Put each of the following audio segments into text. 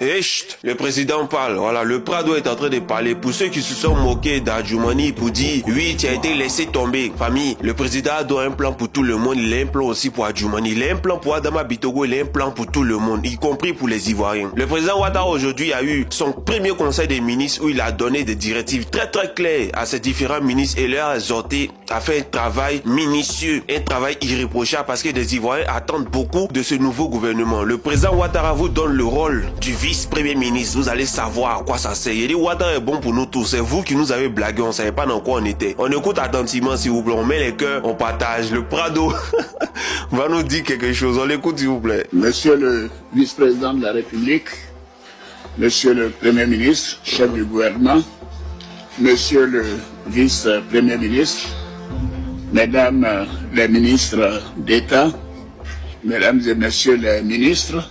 Et chut, le président parle. Voilà, le Prado est en train de parler. Pour ceux qui se sont moqués d'Adjoumani pour dire, oui, tu as été laissé tomber. Famille, le président a un plan pour tout le monde. Il a un plan aussi pour Adjoumani. Il a un plan pour Adama Bitogo. Il a un plan pour tout le monde, y compris pour les Ivoiriens. Le président Ouattara aujourd'hui a eu son premier conseil des ministres où il a donné des directives très claires à ses différents ministres et leur a exhorté à faire un travail minutieux, un travail irréprochable parce que les Ivoiriens attendent beaucoup de ce nouveau gouvernement. Le président Ouattara vous donne le rôle du vice-premier ministre. Vous allez savoir à quoi ça sert. Il dit Ouattara est bon pour nous tous. C'est vous qui nous avez blagué. On ne savait pas dans quoi on était. On écoute attentivement s'il vous plaît. On met les cœurs, on partage. Le Prado va nous dire quelque chose. On l'écoute s'il vous plaît. Monsieur le vice-président de la République, monsieur le Premier ministre, chef du gouvernement, monsieur le vice-premier ministre, mesdames les ministres d'État, mesdames et messieurs les ministres,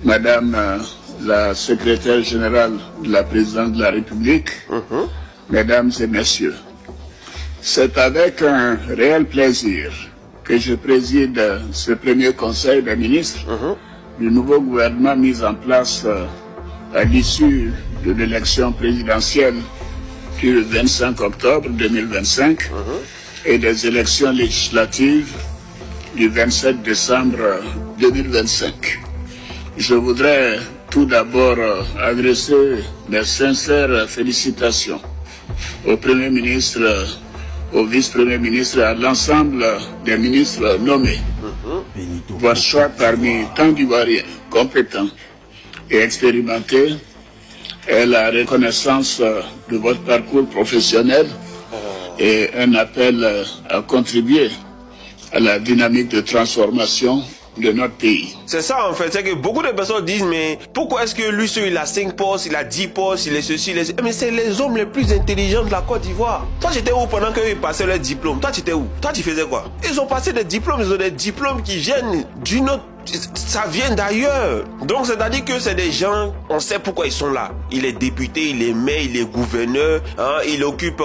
madame la secrétaire générale de la présidente de la République, mesdames et messieurs, c'est avec un réel plaisir que je préside ce premier conseil des ministres du nouveau gouvernement mis en place à l'issue de l'élection présidentielle du 25 octobre 2025 et des élections législatives du 27 décembre 2025. Je voudrais tout d'abord adresser mes sincères félicitations au Premier ministre, au vice-premier ministre et à l'ensemble des ministres nommés. Votre choix parmi tant d'Ivoiriens compétents et expérimentés est la reconnaissance de votre parcours professionnel et un appel à contribuer à la dynamique de transformation de notre pays. C'est ça en fait, c'est que beaucoup de personnes disent mais pourquoi est-ce que lui il a 5 postes, il a 10 postes, il est ceci, il est... Mais c'est les hommes les plus intelligents de la Côte d'Ivoire. Toi j'étais où pendant qu'ils passaient leur diplôme? Toi tu étais où? Toi tu faisais quoi? Ils ont passé des diplômes, ils ont des diplômes qui viennent d'une autre... Ça vient d'ailleurs. Donc c'est-à-dire que c'est des gens, on sait pourquoi ils sont là. Il est député, il est maire, il est gouverneur, il occupe,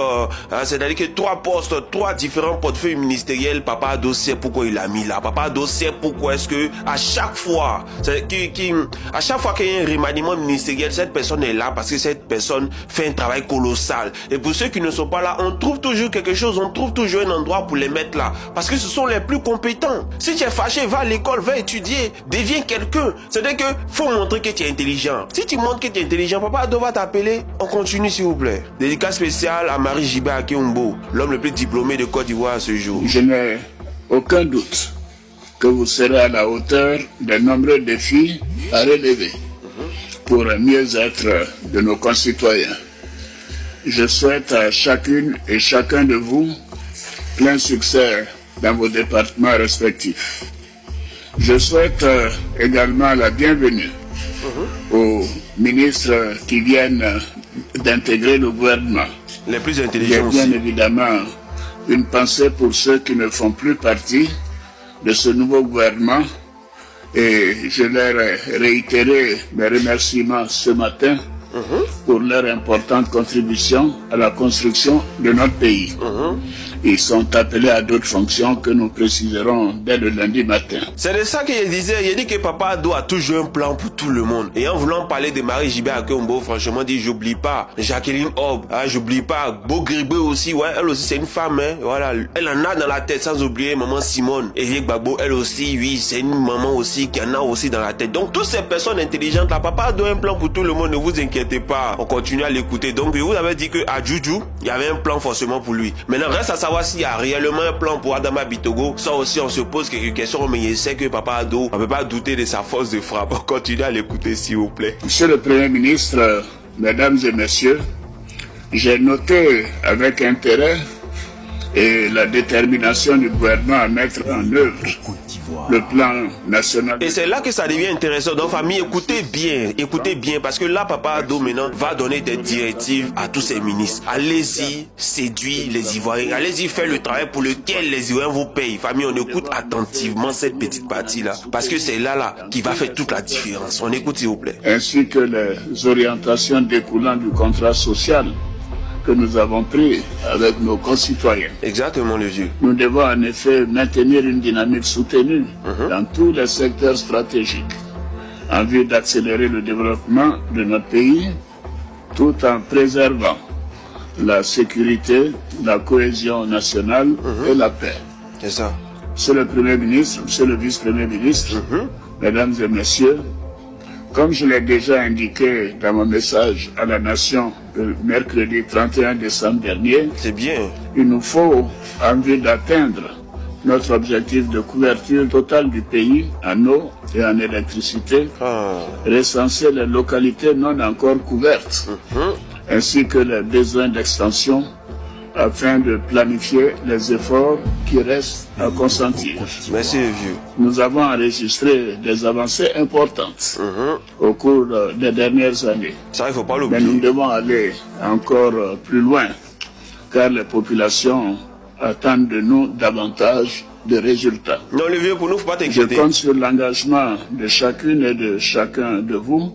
c'est-à-dire que 3 postes, 3 différents portefeuilles ministériels. Papa Ado sait pourquoi il l'a mis là. Papa Ado sait pourquoi est-ce que à chaque fois qu'il y a un remaniement ministériel, cette personne est là parce que cette personne fait un travail colossal. Et pour ceux qui ne sont pas là, on trouve toujours quelque chose, on trouve toujours un endroit pour les mettre là. Parce que ce sont les plus compétents. Si tu es fâché, va à l'école, va étudier. Deviens quelqu'un. C'est-à-dire que faut montrer que tu es intelligent. Si tu montres que tu es intelligent, Papa Ado va t'appeler. On continue s'il vous plaît. Dédicace spéciale à Marie Jibé Akeumbo, l'homme le plus diplômé de Côte d'Ivoire à ce jour. Je n'ai aucun doute que vous serez à la hauteur des nombreux défis à relever pour mieux être de nos concitoyens. Je souhaite à chacune et chacun de vous plein succès dans vos départements respectifs. Je souhaite également la bienvenue aux ministres qui viennent d'intégrer le gouvernement. Les plus intelligents aussi. J'ai bien évidemment une pensée pour ceux qui ne font plus partie de ce nouveau gouvernement et je leur ai réitéré mes remerciements ce matin pour leur importante contribution à la construction de notre pays. Ils sont appelés à d'autres fonctions que nous préciserons dès le lundi matin. C'est de ça qu'il disait. Il dit que Papa Ado a toujours un plan pour tout le monde. Et en voulant parler de Marie Jibé Akeumbo, franchement, dit j'oublie pas Jacqueline Hob, j'oublie pas Bogribé aussi. Ouais, elle aussi c'est une femme. Voilà, elle en a dans la tête, sans oublier maman Simone. Et Gbagbo, elle aussi, oui, c'est une maman aussi qui en a aussi dans la tête. Donc toutes ces personnes intelligentes là, Papa Ado a un plan pour tout le monde. Ne vous inquiétez pas. On continue à l'écouter. Donc je vous avais dit que à Djoudjou, il y avait un plan forcément pour lui. Maintenant reste à savoir s'il y a réellement un plan pour Adama Bitogo. Ça aussi on se pose quelques questions, mais il sait que Papa Ado, on ne peut pas douter de sa force de frappe. On continue à l'écouter s'il vous plaît. Monsieur le Premier ministre, mesdames et messieurs, j'ai noté avec intérêt et la détermination du gouvernement à mettre en œuvre le plan national. Et c'est là que ça devient intéressant. Donc famille, écoutez bien, parce que là Papa Ado maintenant va donner des directives à tous ses ministres. Allez-y, séduire les Ivoiriens, allez-y faire le travail pour lequel les Ivoiriens vous payent. Famille, on écoute attentivement cette petite partie là, parce que c'est là qui va faire toute la différence. On écoute s'il vous plaît. Ainsi que les orientations découlant du contrat social que nous avons pris avec nos concitoyens. Exactement, le vieux. Nous devons en effet maintenir une dynamique soutenue dans tous les secteurs stratégiques. en vue d'accélérer le développement de notre pays tout en préservant la sécurité, la cohésion nationale et la paix. C'est ça. Monsieur le Premier ministre, Monsieur le Vice-Premier ministre, Mesdames et Messieurs, comme je l'ai déjà indiqué dans mon message à la Nation le mercredi 31 décembre dernier, C'est bien. il nous faut, en vue d'atteindre notre objectif de couverture totale du pays en eau et en électricité, recenser les localités non encore couvertes, ainsi que les besoins d'extension, afin de planifier les efforts qui restent à consentir. Merci, vieux. Nous avons enregistré des avancées importantes au cours des dernières années. Ça, il faut pas Mais nous l'oublier. devons aller encore plus loin, car les populations attendent de nous davantage de résultats. Non, le vieux, pour nous, faut pas Je t'inquiéter. compte sur l'engagement de chacune et de chacun de vous,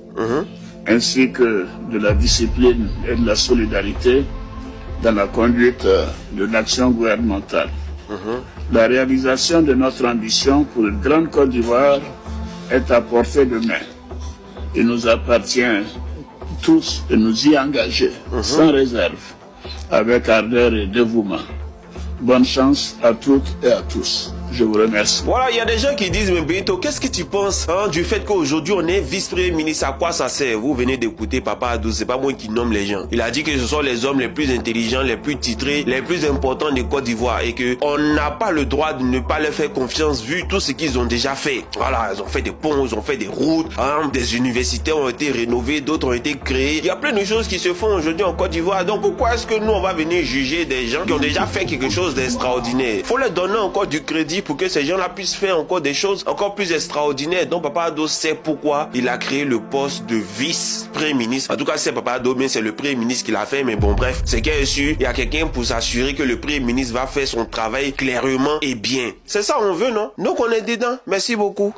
ainsi que de la discipline et de la solidarité dans la conduite de l'action gouvernementale. La réalisation de notre ambition pour une grande Côte d'Ivoire est à portée de main. Il nous appartient tous de nous y engager sans réserve, avec ardeur et dévouement. Bonne chance à toutes et à tous. Je vous remercie. Voilà, il y a des gens qui disent, mais Benito, qu'est-ce que tu penses du fait qu'aujourd'hui on est vice-premier ministre? À quoi ça sert? Vous venez d'écouter Papa Addo, c'est pas moi qui nomme les gens. Il a dit que ce sont les hommes les plus intelligents, les plus titrés, les plus importants de Côte d'Ivoire et que on n'a pas le droit de ne pas leur faire confiance vu tout ce qu'ils ont déjà fait. Voilà, ils ont fait des ponts, ils ont fait des routes, des universités ont été rénovées, d'autres ont été créées. Il y a plein de choses qui se font aujourd'hui en Côte d'Ivoire. Donc pourquoi est-ce que nous on va venir juger des gens qui ont déjà fait quelque chose d'extraordinaire? Faut leur donner encore du crédit pour que ces gens-là puissent faire encore des choses encore plus extraordinaires. Donc Papa Addo sait pourquoi il a créé le poste de vice-premier ministre. En tout cas, c'est Papa Addo, mais c'est le premier ministre qui l'a fait. Mais bon, bref, c'est qu'il est sûr, il y a quelqu'un pour s'assurer que le premier ministre va faire son travail clairement et bien. C'est ça on veut, non? Donc on est dedans. Merci beaucoup.